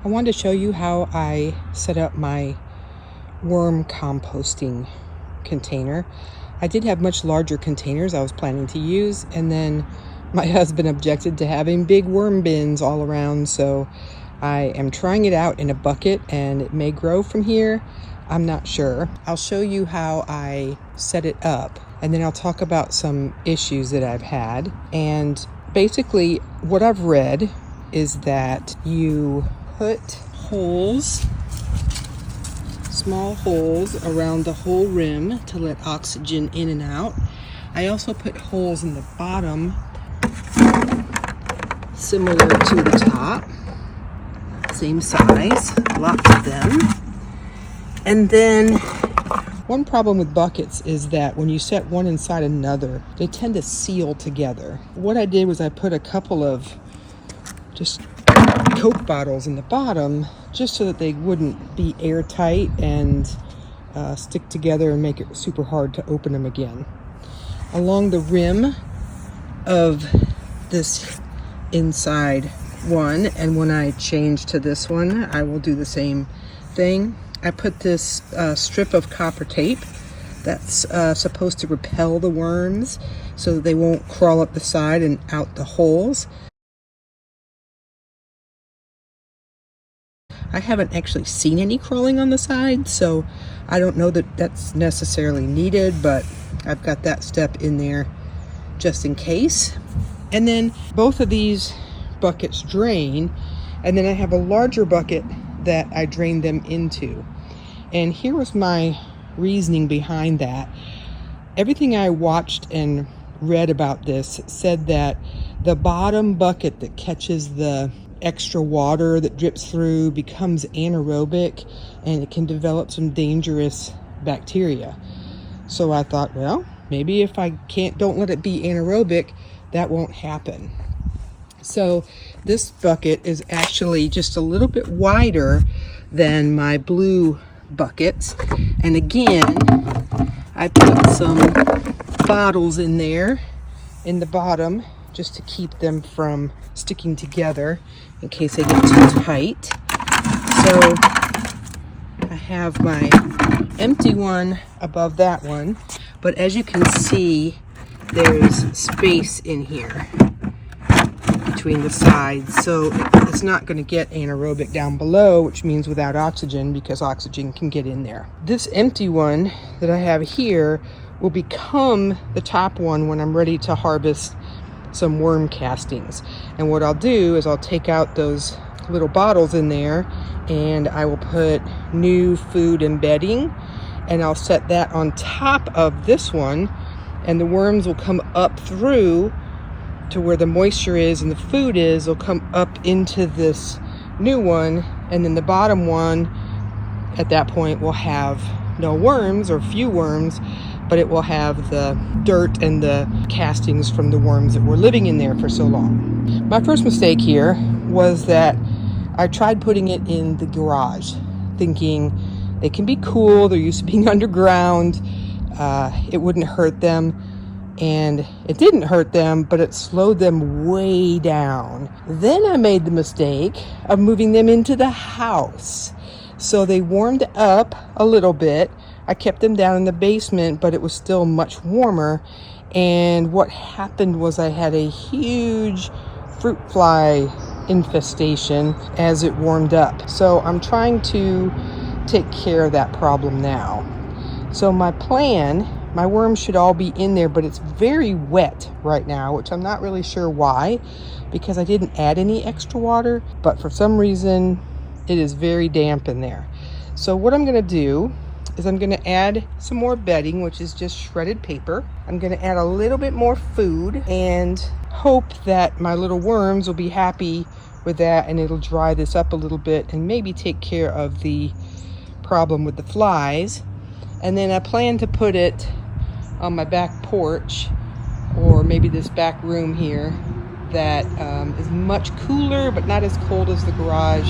I wanted to show you how I set up my worm composting container. I did have much larger containers I was planning to use, and then my husband objected to having big worm bins all around, so I am trying it out in a bucket, and it may grow from here. I'm not sure. I'll show you how I set it up, and then I'll talk about some issues that I've had. And basically what I've read is that you put holes, small holes around the whole rim to let oxygen in and out. I also put holes in the bottom similar to the top, same size, lots of them. And then one problem with buckets is that when you set one inside another, they tend to seal together. What I did was I put a couple of just Coke bottles in the bottom just so that they wouldn't be airtight and stick together and make it super hard to open them again. Along the rim of this inside one, and when I change to this one, I will do the same thing. I put this strip of copper tape that's supposed to repel the worms so that they won't crawl up the side and out the holes. I haven't actually seen any crawling on the side, so I don't know that that's necessarily needed, but I've got that step in there just in case. And then both of these buckets drain, and then I have a larger bucket that I drain them into. And here was my reasoning behind that. Everything I watched and read about this said that the bottom bucket that catches the extra water that drips through becomes anaerobic, and it can develop some dangerous bacteria. So I thought, well, maybe if I don't let it be anaerobic, that won't happen. So this bucket is actually just a little bit wider than my blue buckets. And again, I put some bottles in there in the bottom just to keep them from sticking together in case they get too tight. So I have my empty one above that one, but as you can see, there's space in here between the sides, so it's not going to get anaerobic down below, which means without oxygen, because oxygen can get in there. This empty one that I have here will become the top one when I'm ready to harvest some worm castings. And what I'll do is I'll take out those little bottles in there, and I will put new food and bedding, and I'll set that on top of this one, and the worms will come up through to where the moisture is and the food is. They'll come up into this new one, and then the bottom one at that point will have no worms or few worms, but it will have the dirt and the castings from the worms that were living in there for so long. My first mistake here was that I tried putting it in the garage, thinking they can be cool, they're used to being underground, it wouldn't hurt them. And it didn't hurt them, but it slowed them way down. Then I made the mistake of moving them into the house. So they warmed up a little bit. I kept them down in the basement, but it was still much warmer. And what happened was I had a huge fruit fly infestation as it warmed up. So I'm trying to take care of that problem now. So my plan, my worms should all be in there, but it's very wet right now, which I'm not really sure why, because I didn't add any extra water, but for some reason it is very damp in there. So what I'm going to do is I'm going to add some more bedding, which is just shredded paper. I'm going to add a little bit more food and hope that my little worms will be happy with that, and it'll dry this up a little bit and maybe take care of the problem with the flies. And then I plan to put it on my back porch, or maybe this back room here that is much cooler but not as cold as the garage.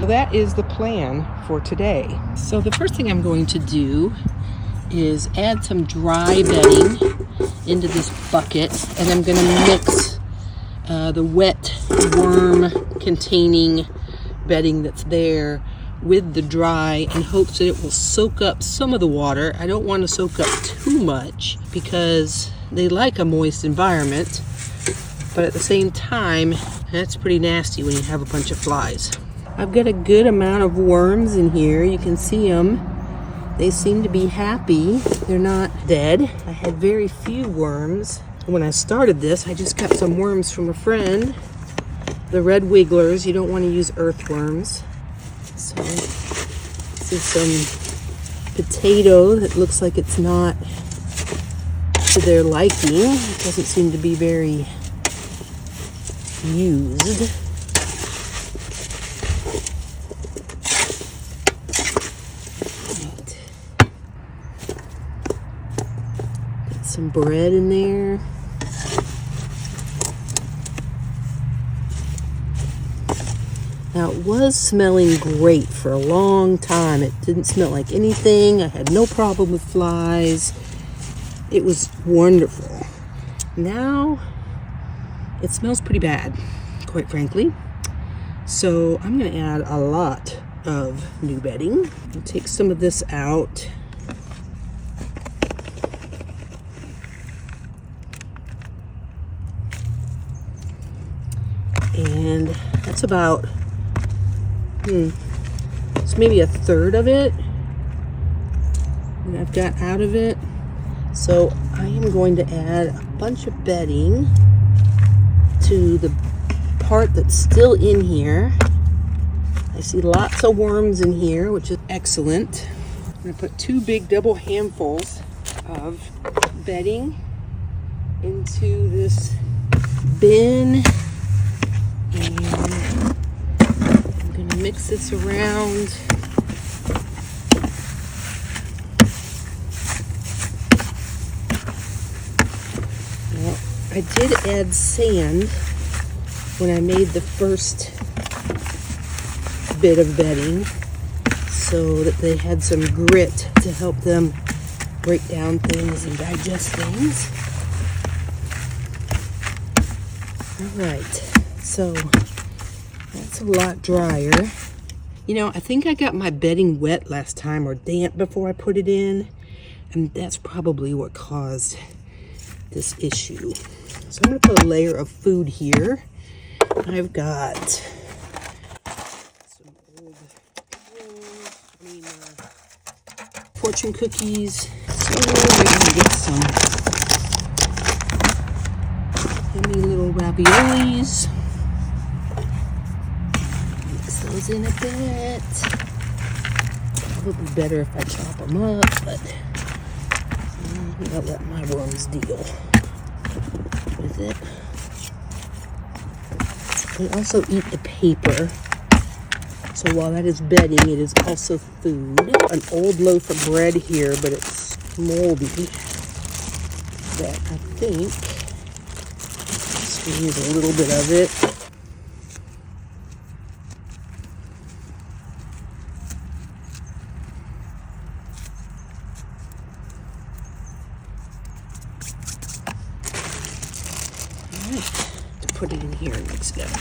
So that is the plan for today. So the first thing I'm going to do is add some dry bedding into this bucket, and I'm going to mix the wet worm containing bedding that's there with the dry in hopes that it will soak up some of the water. I don't want to soak up too much because they like a moist environment, but at the same time, that's pretty nasty when you have a bunch of flies. I've got a good amount of worms in here. You can see them. They seem to be happy. They're not dead. I had very few worms. When I started this, I just got some worms from a friend. The red wigglers. You don't want to use earthworms. So, this is some potato that looks like it's not to their liking. It doesn't seem to be very used. Right. Got some bread in there. Now, it was smelling great for a long time. It didn't smell like anything. I had no problem with flies. It was wonderful. Now, it smells pretty bad, quite frankly. So, I'm going to add a lot of new bedding. I'll take some of this out. And that's about... it's maybe a third of it that I've got out of it. So I am going to add a bunch of bedding to the part that's still in here. I see lots of worms in here, which is excellent. I'm going to put 2 big double handfuls of bedding into this bin, and mix this around. Well, I did add sand when I made the first bit of bedding so that they had some grit to help them break down things and digest things. All right, so that's a lot drier. You know, I think I got my bedding wet last time or damp before I put it in, and that's probably what caused this issue. So I'm going to put a layer of food here. I've got some old fortune cookies. So we're going to get some yummy little raviolis. Those in a bit. Probably better if I chop them up, but I'll let my worms deal with it. They also eat the paper, so while that is bedding, it is also food. An old loaf of bread here, but it's moldy. That I think squeeze a little bit of it. To put it in here and mix it up.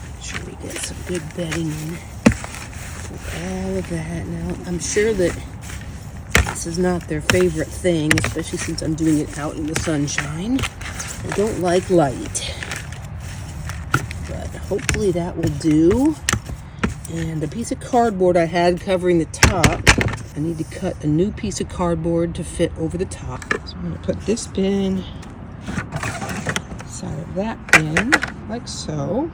Make sure we get some good bedding in with all of that. Now, I'm sure that this is not their favorite thing, especially since I'm doing it out in the sunshine. They don't like light, but hopefully that will do. And the piece of cardboard I had covering the top, I need to cut a new piece of cardboard to fit over the top. So I'm going to put this bin inside of that bin, like so.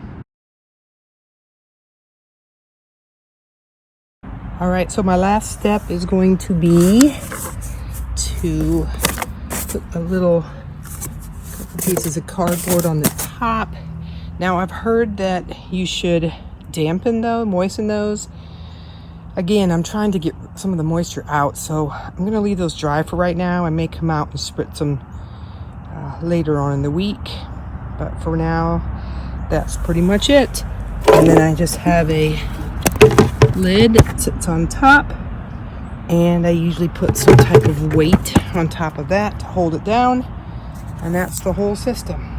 All right, so my last step is going to be to put a couple pieces of cardboard on the top. Now, I've heard that you should moisten those. Again, I'm trying to get some of the moisture out, so I'm going to leave those dry for right now. I may come out and spritz them later on in the week, but for now, that's pretty much it. And then I just have a lid that sits on top And I usually put some type of weight on top of that to hold it down. And that's the whole system.